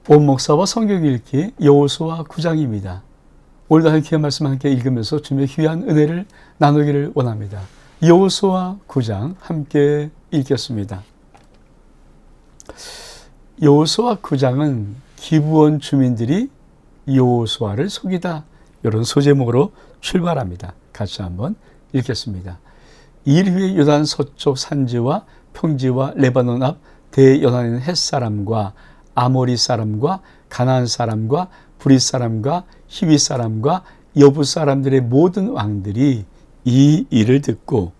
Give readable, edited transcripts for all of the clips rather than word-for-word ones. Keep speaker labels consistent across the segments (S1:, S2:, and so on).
S1: 온 목사와 성경 읽기 여호수아 9장입니다. 오늘도 한 귀한 말씀 함께 읽으면서 주님의 귀한 은혜를 나누기를 원합니다. 여호수아 9장 함께 읽겠습니다. 여호수아 9장은 기브온 주민들이 여호수아를 속이다, 이런 소제목으로 출발합니다. 같이 한번 읽겠습니다. 이일 후에 요단 서쪽 산지와 평지와 레바논 앞 대연안에 있는 헷사람과 아모리 사람과 가나안 사람과 브릿 사람과 히위 사람과 여부 사람들의 모든 왕들이 이 일을 듣고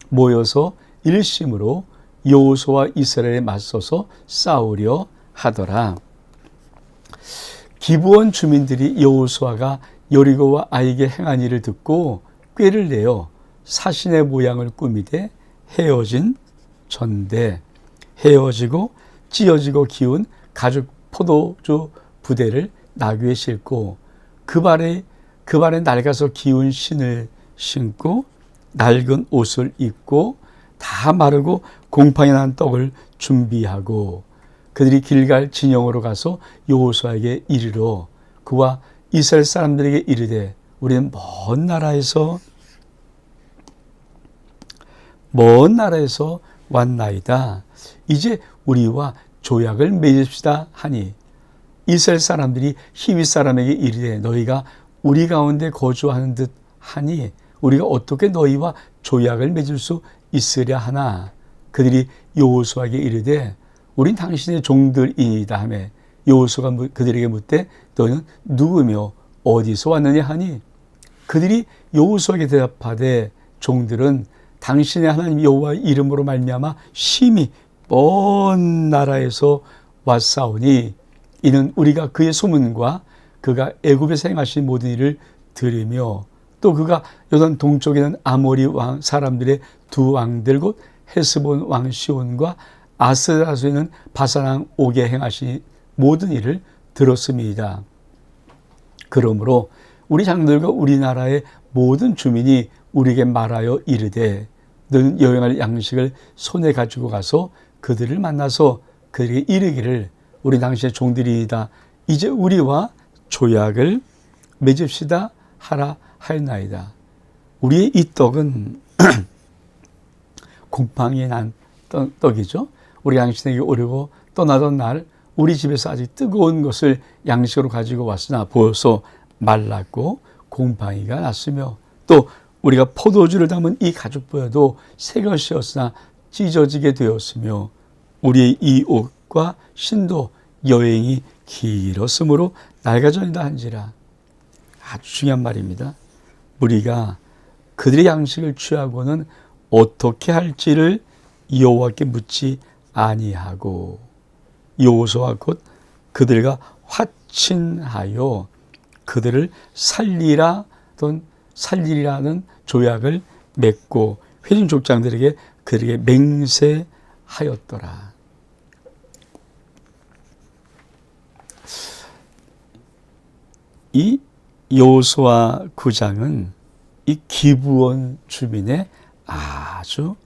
S1: 모여서 일심으로 여호수아와 이스라엘에 맞서서 싸우려 하더라. 기브온 주민들이 여호수아가 여리고와 아이에게 행한 일을 듣고 꾀를 내어 사신의 모양을 꾸미되 헤어진 전대, 헤어지고 찢어지고 기운 가죽 포도주 부대를 나귀에 싣고 그 발에 낡아서 기운 신을 신고 낡은 옷을 입고 다 마르고 곰팡이 난 떡을 준비하고 그들이 길갈 진영으로 가서 여호수아에게 이르러 그와 이스라엘 사람들에게 이르되 우리는 먼 나라에서 왔나이다. 이제 우리와 조약을 맺읍시다 하니 이스라엘 사람들이 히위 사람에게 이르되 너희가 우리 가운데 거주하는 듯 하니 우리가 어떻게 너희와 조약을 맺을 수 있으랴 하나. 그들이 여호수아에게 이르되 우린 당신의 종들이다 하매 여호수아가 그들에게 묻되 너희는 누구며 어디서 왔느냐 하니 그들이 여호수아에게 대답하되 종들은 당신의 하나님 여호와의 이름으로 말미암아 심히 먼 나라에서 왔사오니 이는 우리가 그의 소문과 그가 애굽에서 행하신 모든 일을 들으며 또 그가 요단 동쪽에 있는 아모리 왕 사람들의 두 왕들 곧 헤스본 왕 시온과 아스라소에 있는 바산 왕 옥에 행하신 모든 일을 들었습니다. 그러므로 우리 장들과 우리나라의 모든 주민이 우리에게 말하여 이르되 너는 여행할 양식을 손에 가지고 가서 그들을 만나서 그들에게 이르기를 우리 당신의 종들이다. 이제 우리와 조약을 맺읍시다 하라 하였나이다. 우리의 이 떡은 곰팡이 난 떡이죠. 우리 당신에게 오려고 떠나던 날 우리 집에서 아직 뜨거운 것을 양식으로 가지고 왔으나 보여서 말랐고 곰팡이가 났으며 또 우리가 포도주를 담은 이 가죽보여도 새 것이었으나 찢어지게 되었으며 우리의 이 옷과 신도 여행이 길었으므로 낡아져야 한지라. 아주 중요한 말입니다. 우리가 그들의 양식을 취하고는 어떻게 할지를 여호와께 묻지 아니하고 여호수아 곧 그들과 화친하여 그들을 살리라는 조약을 맺고 회중 족장들에게 그들에게 맹세하였더라. 이 여호수아 9장은 이 기브온 주민의 아주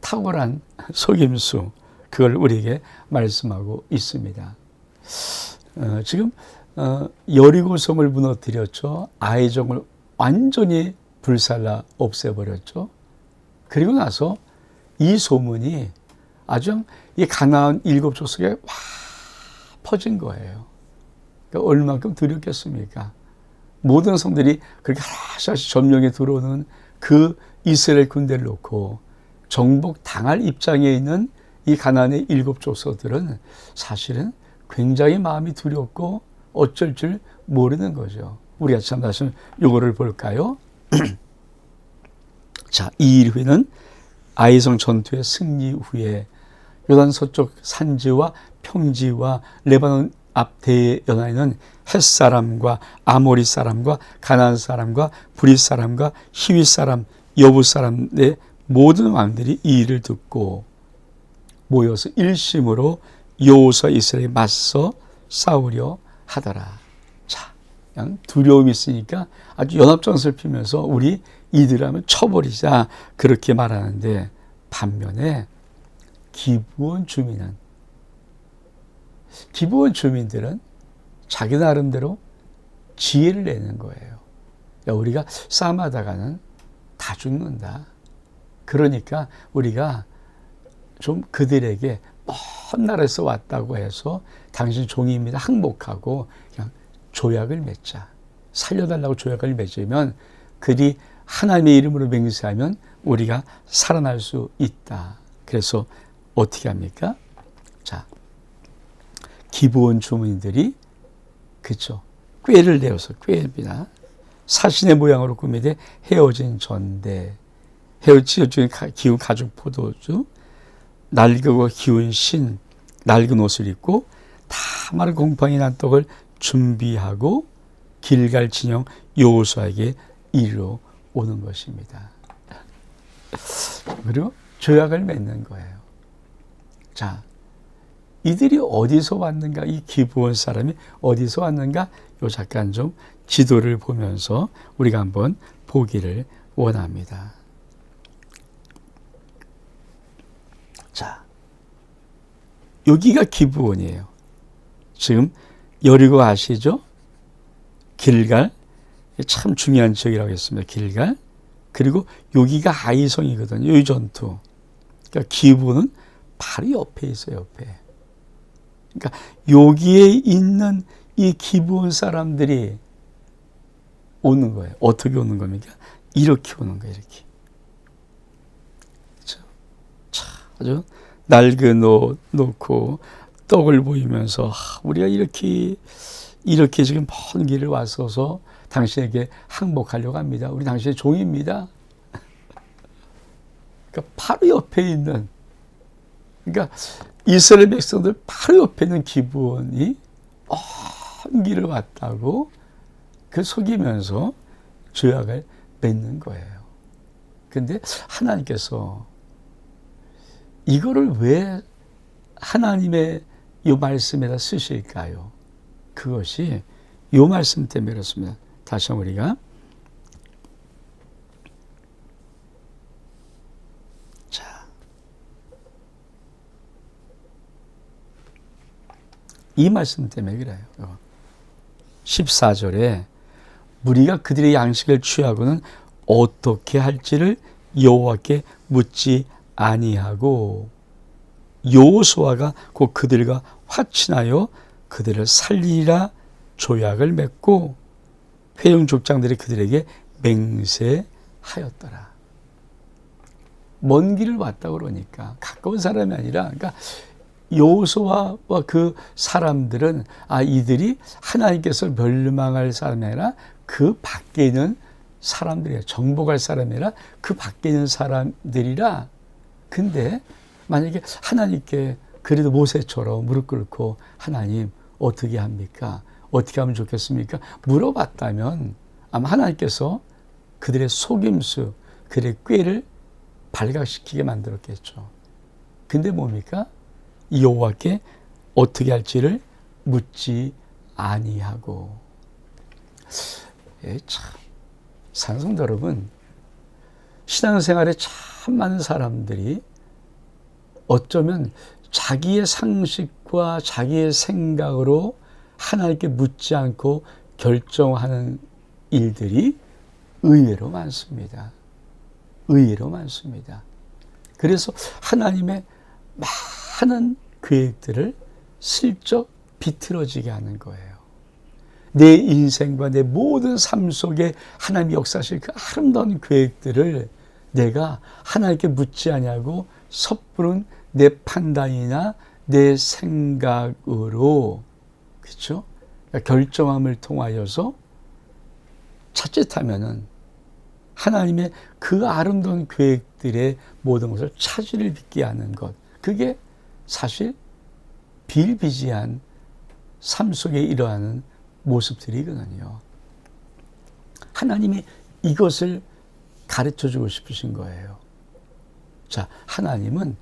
S1: 탁월한 속임수, 그걸 우리에게 말씀하고 있습니다. 지금 여리고성을 무너뜨렸죠. 아이종을 완전히 불살라 없애버렸죠. 그리고 나서 이 소문이 아주 이 가나안 7족속에 와 퍼진 거예요. 그러니까 얼마만큼 두렵겠습니까? 모든 성들이 그렇게 하나씩 점령에 들어오는 그 이스라엘 군대를 놓고 정복당할 입장에 있는 이 가나안의 7족속들은 사실은 굉장히 마음이 두렵고 어쩔 줄 모르는 거죠. 우리가 참 다시 요거를 볼까요? 자, 이 일 후에는 아이성 전투의 승리 후에 요단 서쪽 산지와 평지와 레바논 앞 대연안에는 헷사람과 아모리 사람과 가나안 사람과 브릿 사람과 히위 사람, 여부 사람의 모든 왕들이 이 일을 듣고 모여서 일심으로 여호수아 이스라엘에 맞서 싸우려 하더라. 자, 그냥 두려움이 있으니까 아주 연합전선을 피면서 우리 이들을 하면 쳐버리자 그렇게 말하는데 반면에 기브온 주민은 기브온 주민들은 자기 나름대로 지혜를 내는 거예요. 야, 우리가 싸움하다가는 다 죽는다. 그러니까 우리가 좀 그들에게 먼 나라에서 왔다고 해서 당신 종입니다 항복하고 그냥 조약을 맺자. 살려달라고 조약을 맺으면 그들이 하나님의 이름으로 맹세하면 우리가 살아날 수 있다. 그래서 어떻게 합니까? 자, 기브온 주민들이 그쵸, 꾀를 내어서 꾀입니다. 사신의 모양으로 꾸미되 헤어진 전대, 헤어진 기운 가죽 포도주, 낡고 기운 신, 낡은 옷을 입고 다 마른 곰팡이 난 떡을 준비하고 길갈 진영 여호수아에게 이르러 오는 것입니다. 그리고 조약을 맺는 거예요. 자, 이들이 어디서 왔는가? 이 기브온 사람이 어디서 왔는가? 요 잠깐 좀 지도를 보면서 우리가 한번 보기를 원합니다. 자, 여기가 기브온이에요. 지금 여리고 아시죠? 길갈, 참 중요한 지역이라고 했습니다. 길갈. 그리고 여기가 아이성이거든요. 이 전투. 그러니까 기브온은 바로 옆에 있어요. 옆에. 그러니까 여기에 있는 이 기브온 사람들이 오는 거예요. 어떻게 오는 겁니까? 이렇게 오는 거예요. 이렇게. 그렇죠? 참 아주 낡은 옷 놓고 떡을 보이면서 우리가 이렇게 지금 먼 길을 왔어서 당신에게 항복하려고 합니다. 우리 당신의 종입니다. 그러니까 바로 옆에 있는, 그러니까 이스라엘 백성들 바로 옆에 있는 기브온이 먼 길을 왔다고 그 속이면서 조약을 맺는 거예요. 근데 하나님께서 이거를 왜 하나님의 이 말씀에다 쓰실까요? 그것이 이 말씀 때문에 그렇습니다. 다시 한번 우리가 자, 이 말씀 때문에 그래요. 14절에 무리가 그들의 양식을 취하고는 어떻게 할지를 여호와께 묻지 아니하고 여호수아가 곧 그들과 화친하여 그들을 살리라 조약을 맺고 회용 족장들이 그들에게 맹세하였더라. 먼 길을 왔다 그러니까 가까운 사람이 아니라, 그러니까 여호수아와 그 사람들은 이들이 하나님께서 멸망할 사람이 아니라 그 밖에 있는 사람들이에요. 정복할 사람이 아니라 그 밖에 있는 사람들이라. 근데 만약에 하나님께 그래도 모세처럼 무릎 꿇고 하나님 어떻게 합니까? 어떻게 하면 좋겠습니까? 물어봤다면 아마 하나님께서 그들의 속임수, 그들의 꾀를 발각시키게 만들었겠죠. 근데 뭡니까? 여호와께 어떻게 할지를 묻지 아니하고. 참, 산성도 여러분, 신앙생활에 참 많은 사람들이 어쩌면 자기의 상식과 자기의 생각으로 하나님께 묻지 않고 결정하는 일들이 의외로 많습니다. 의외로 많습니다. 그래서 하나님의 많은 계획들을 슬쩍 비틀어지게 하는 거예요. 내 인생과 내 모든 삶 속에 하나님이 역사하실 그 아름다운 계획들을 내가 하나님께 묻지 아니하고 섣부른 내 판단이나 내 생각으로, 그렇죠? 결정함을 통하여서 자칫하면은 하나님의 그 아름다운 계획들의 모든 것을 차질을 빚게 하는 것, 그게 사실 비일비재한 삶 속에 일어나는 모습들이거든요. 하나님이 이것을 가르쳐주고 싶으신 거예요. 자, 하나님은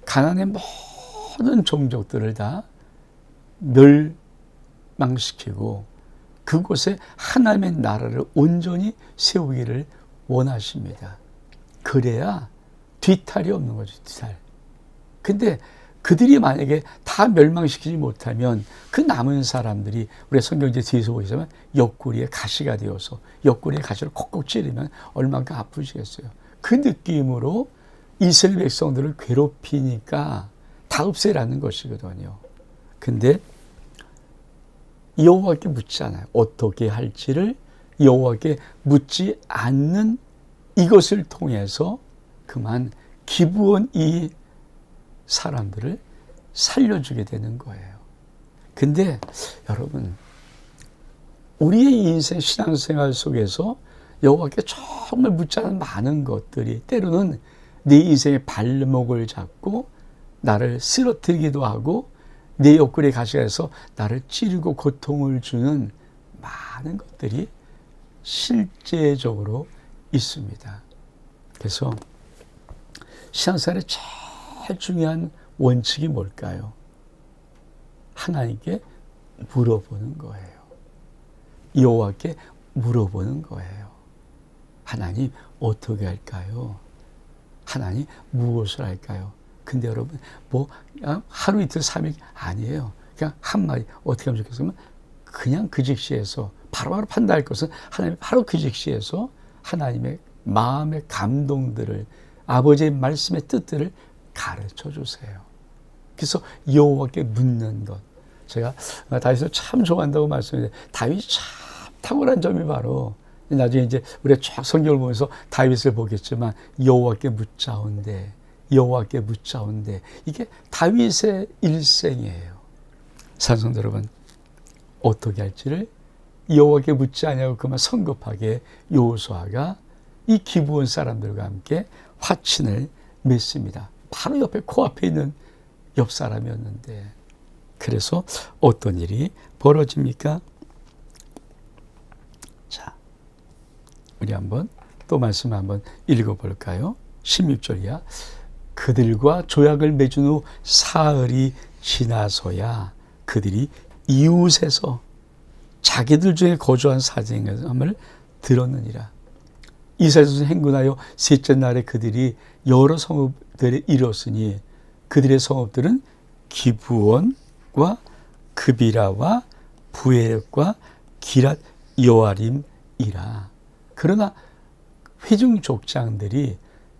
S1: 가나안의 모든 종족들을 다 멸망시키고 그곳에 하나님의 나라를 온전히 세우기를 원하십니다. 그래야 뒤탈이 없는 거죠, 뒤탈. 근데 그들이 만약에 다 멸망시키지 못하면 그 남은 사람들이 우리 성경제 뒤에서 보시면 옆구리에 가시가 되어서 옆구리에 가시를 콕콕 찌르면 얼마나 아프시겠어요. 그 느낌으로 이스라엘 백성들을 괴롭히니까 다 없애라는 것이거든요. 근데 여호와께 묻지 않아요. 어떻게 할지를 여호와께 묻지 않는 이것을 통해서 그만 기브온 이 사람들을 살려주게 되는 거예요. 근데 여러분, 우리의 인생 신앙생활 속에서 여호와께 정말 묻지 않은 많은 것들이 때로는 내 인생의 발목을 잡고 나를 쓰러뜨리기도 하고 내 옆구리에 가시가 해서 나를 찌르고 고통을 주는 많은 것들이 실제적으로 있습니다. 그래서 신앙생활의 제일 중요한 원칙이 뭘까요? 하나님께 물어보는 거예요. 여호와께 물어보는 거예요. 하나님 어떻게 할까요? 하나님 무엇을 할까요? 근데 여러분 하루 이틀 3일 아니에요. 그냥 한마디 어떻게 하면 좋겠으면 그냥 그 즉시에서 바로바로 판단할 것은 하나님 바로 그 즉시에서 하나님의 마음의 감동들을 아버지의 말씀의 뜻들을 가르쳐 주세요. 그래서 여호와께 묻는 것. 제가 다윗을 참 좋아한다고 말씀드렸는데 다윗이 참 탁월한 점이 바로 나중에 이제 우리가 쫙 성경을 보면서 다윗을 보겠지만 여호와께 묻자온대 여호와께 묻자온대 이게 다윗의 일생이에요. 산성도 여러분 어떻게 할지를 여호와께 묻지 아니하고 그만 성급하게 여호수아가 이 기브온 사람들과 함께 화친을 맺습니다. 바로 옆에 코앞에 있는 옆 사람이었는데 그래서 어떤 일이 벌어집니까? 자, 우리 한번 또 말씀 한번 읽어볼까요? 16절이야. 그들과 조약을 맺은 후 사흘이 지나서야 그들이 이웃에서 자기들 중에 거주한 사정함을 들었느니라. 이스라엘에서 행군하여 셋째 날에 그들이 여러 성읍들에 이르렀으니 그들의 성읍들은 기브온과 그비라와 부에력과 기랏 여아림이라. 그러나 회중 족장들이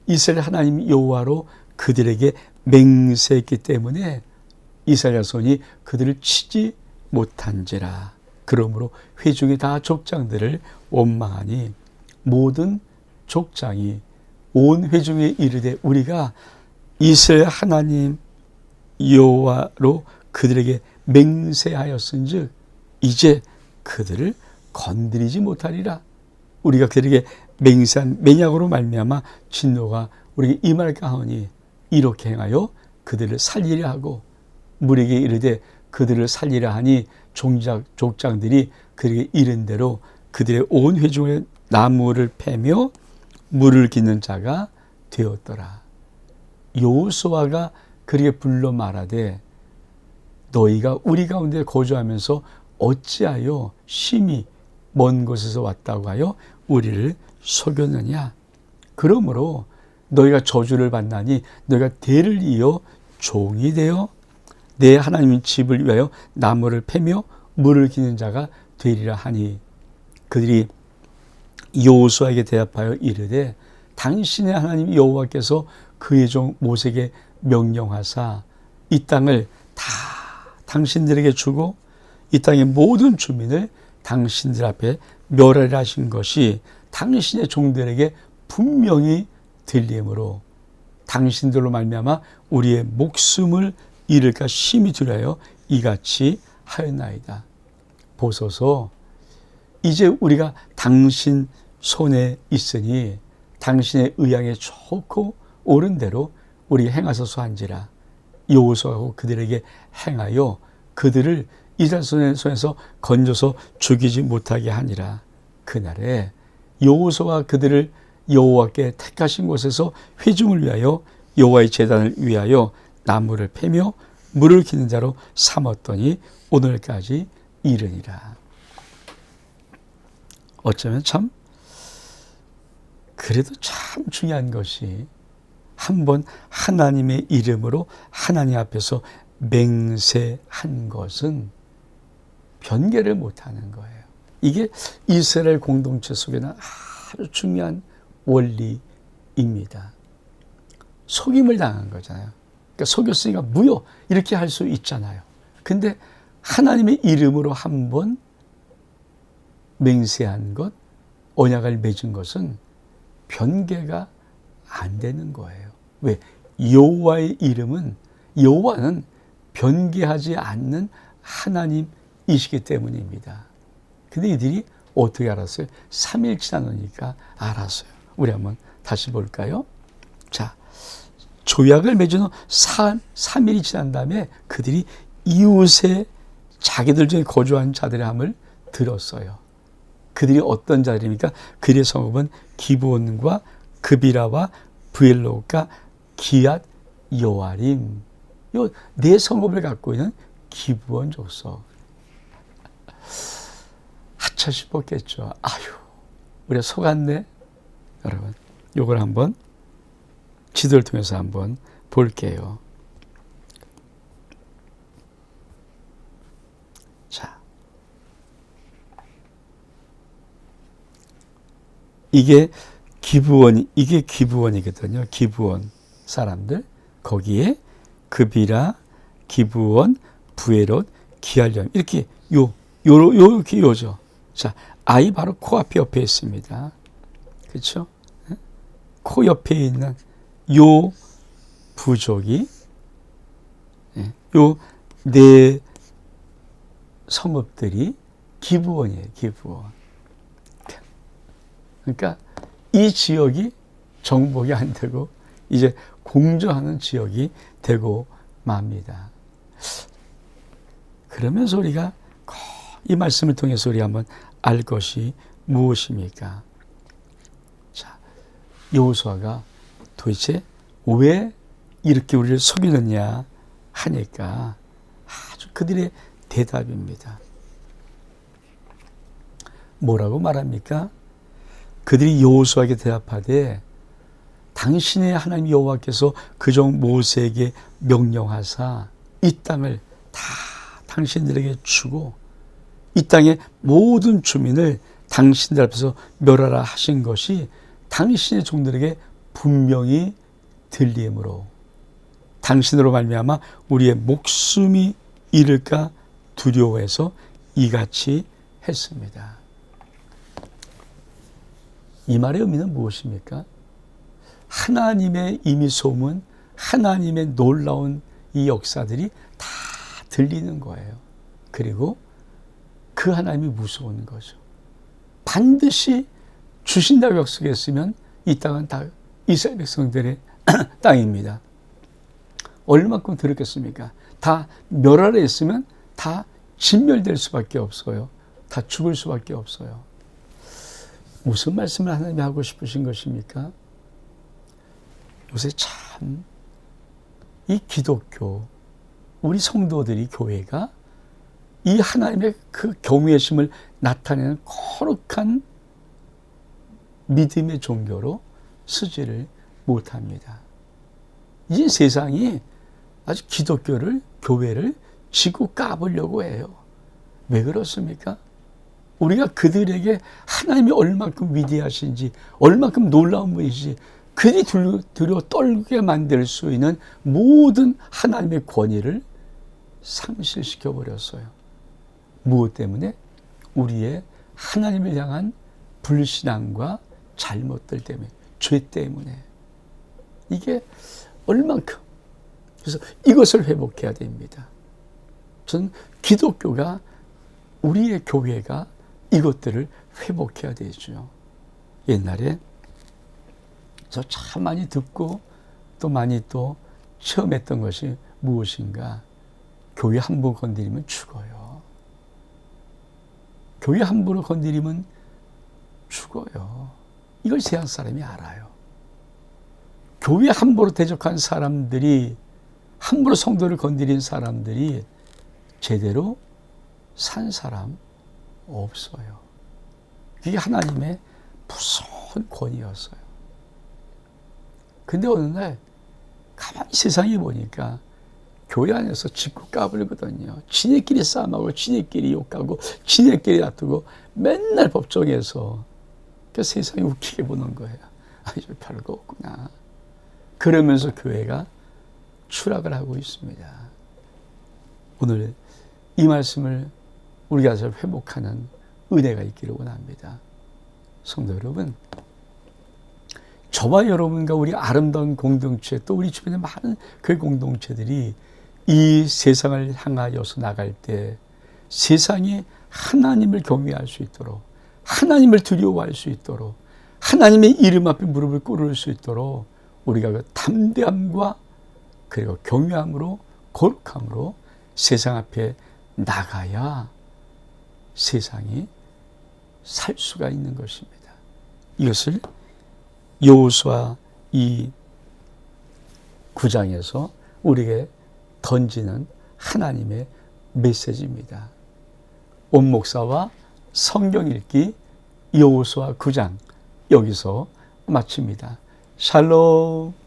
S1: 이스라엘 하나님 여호와로 그들에게 맹세했기 때문에 이스라엘 자손이 그들을 치지 못한지라. 그러므로 회중이 다 족장들을 원망하니 모든 족장이 온 회중에 이르되 우리가 이스라엘 하나님 여호와로 그들에게 맹세하였은즉 이제 그들을 건드리지 못하리라. 우리가 그들에게 맹세한 맹약으로 말미암아 진노가 우리에게 임할까 하오니 이렇게 행하여 그들을 살리려 하고 물에게 이르되 그들을 살리려 하니 족장들이 그에게 이른 대로 그들의 온 회중에 나무를 패며 물을 기는 자가 되었더라. 여호수아가 그에게 불러 말하되 너희가 우리 가운데 거주하면서 어찌하여 심히 먼 곳에서 왔다고 하여 우리를 속였느냐. 그러므로 너희가 저주를 받나니 너희가 대를 이어 종이 되어 내 하나님의 집을 위하여 나무를 패며 물을 기는 자가 되리라 하니 그들이 여호수아에게 대답하여 이르되 당신의 하나님 여호와께서 그의 종 모세에게 명령하사 이 땅을 다 당신들에게 주고 이 땅의 모든 주민을 당신들 앞에 멸하리라 하신 것이 당신의 종들에게 분명히 들리므로 당신들로 말미암아 우리의 목숨을 잃을까 심히 두려워 이같이 하였나이다. 보소서 이제 우리가 당신 손에 있으니 당신의 의향에 좋고 옳은 대로 우리 행하소서 한지라. 여호수아하고 그들에게 행하여 그들을 이스라엘 손에서 건져서 죽이지 못하게 하니라. 그날에 여호수아가 그들을 여호와께 택하신 곳에서 회중을 위하여 여호와의 제단을 위하여 나무를 패며 물을 기는 자로 삼았더니 오늘까지 이르니라. 어쩌면 참 그래도 참 중요한 것이 한번 하나님의 이름으로 하나님 앞에서 맹세한 것은 변개를 못하는 거예요. 이게 이스라엘 공동체 속에는 아주 중요한 원리입니다. 속임을 당한 거잖아요. 그러니까 속였으니까 무효 이렇게 할 수 있잖아요. 근데 하나님의 이름으로 한번 맹세한 것, 언약을 맺은 것은 변개가 안 되는 거예요. 왜? 여호와의 이름은, 여호와는 변개하지 않는 하나님이시기 때문입니다. 근데 이들이 어떻게 알았어요? 3일 지나니까 알았어요. 우리 한번 다시 볼까요? 자, 조약을 맺은 후 3일이 지난 다음에 그들이 이웃의 자기들 중에 거주한 자들의 함을 들었어요. 그들이 어떤 자들입니까? 그들의 성읍은 기브온과 그비라와 브엘롯과 기앗 여아림. 요 네 성읍을 갖고 있는 기브온 족속. 하차 싶었겠죠. 아유, 우리가 속았네. 여러분, 요걸 한번 지도를 통해서 한번 볼게요. 자, 이게 기브온이거든요. 기브온 사람들. 거기에 그비라, 기브온, 브에롯, 기알림 이렇게 이렇게 요죠. 자, 아이 바로 코앞에 옆에 있습니다. 그렇죠? 코 옆에 있는 요 부족이 요 네 성읍들이 기브온이에요. 기브온. 그러니까 이 지역이 정복이 안 되고 이제 공조하는 지역이 되고 맙니다. 그러면서 우리가 이 말씀을 통해서 우리 한번 알 것이 무엇입니까? 자, 여호수아가 도대체 왜 이렇게 우리를 속이느냐 하니까 아주 그들의 대답입니다. 뭐라고 말합니까? 그들이 여호수아에게 대답하되 당신의 하나님 여호와께서 그종 모세에게 명령하사 이 땅을 다 당신들에게 주고 이 땅의 모든 주민을 당신들 앞에서 멸하라 하신 것이 당신의 종들에게 분명히 들리므로 당신으로 말미암아 우리의 목숨이 잃을까 두려워해서 이같이 했습니다. 이 말의 의미는 무엇입니까? 하나님의 이미 소문, 하나님의 놀라운 이 역사들이 다 들리는 거예요. 그리고 그 하나님이 무서운 거죠. 반드시 주신다고 약속했으면 이 땅은 다 이스라엘 백성들의 땅입니다. 얼마큼 들었겠습니까? 다 멸하려 했으면 다 진멸될 수밖에 없어요. 다 죽을 수밖에 없어요. 무슨 말씀을 하나님이 하고 싶으신 것입니까? 요새 참 이 기독교, 우리 성도들이 교회가 이 하나님의 그 경외의 심을 나타내는 거룩한 믿음의 종교로 쓰지를 못합니다. 이 세상이 아주 기독교를, 교회를 지고 까보려고 해요. 왜 그렇습니까? 우리가 그들에게 하나님이 얼만큼 위대하신지, 얼만큼 놀라운 분이신지, 그들이 두려워 떨게 만들 수 있는 모든 하나님의 권위를 상실시켜 버렸어요. 무엇 때문에? 우리의 하나님을 향한 불신앙과 잘못들 때문에, 죄 때문에. 이게 얼만큼. 그래서 이것을 회복해야 됩니다. 저는 기독교가, 우리의 교회가 이것들을 회복해야 되죠. 옛날에 저 참 많이 듣고 또 많이 또 체험했던 것이 무엇인가? 교회 함부로 건드리면 죽어요. 교회 함부로 건드리면 죽어요. 이걸 세상 사람이 알아요. 교회 함부로 대적한 사람들이, 함부로 성도를 건드린 사람들이 제대로 산 사람 없어요. 그게 하나님의 무서운 권위였어요. 근데 어느 날 가만히 세상에 보니까 교회 안에서 짓고 까불거든요. 지네끼리 싸움하고 지네끼리 욕하고 지네끼리 다투고 맨날 법정에서 그 세상이 웃기게 보는 거예요. 아, 이제 별거 없구나. 그러면서 교회가 추락을 하고 있습니다. 오늘 이 말씀을 우리가 잘 회복하는 은혜가 있기를 원합니다. 성도 여러분, 저와 여러분과 우리 아름다운 공동체, 또 우리 주변에 많은 그 공동체들이 이 세상을 향하여서 나갈 때 세상이 하나님을 경외할 수 있도록, 하나님을 두려워할 수 있도록, 하나님의 이름 앞에 무릎을 꿇을 수 있도록 우리가 그 담대함과 그리고 경외함으로, 거룩함으로 세상 앞에 나가야 세상이 살 수가 있는 것입니다. 이것을 여호수아 이 9장에서 우리에게 던지는 하나님의 메시지입니다. 온 목사와 성경 읽기 여호수아 9장 여기서 마칩니다. 샬롬.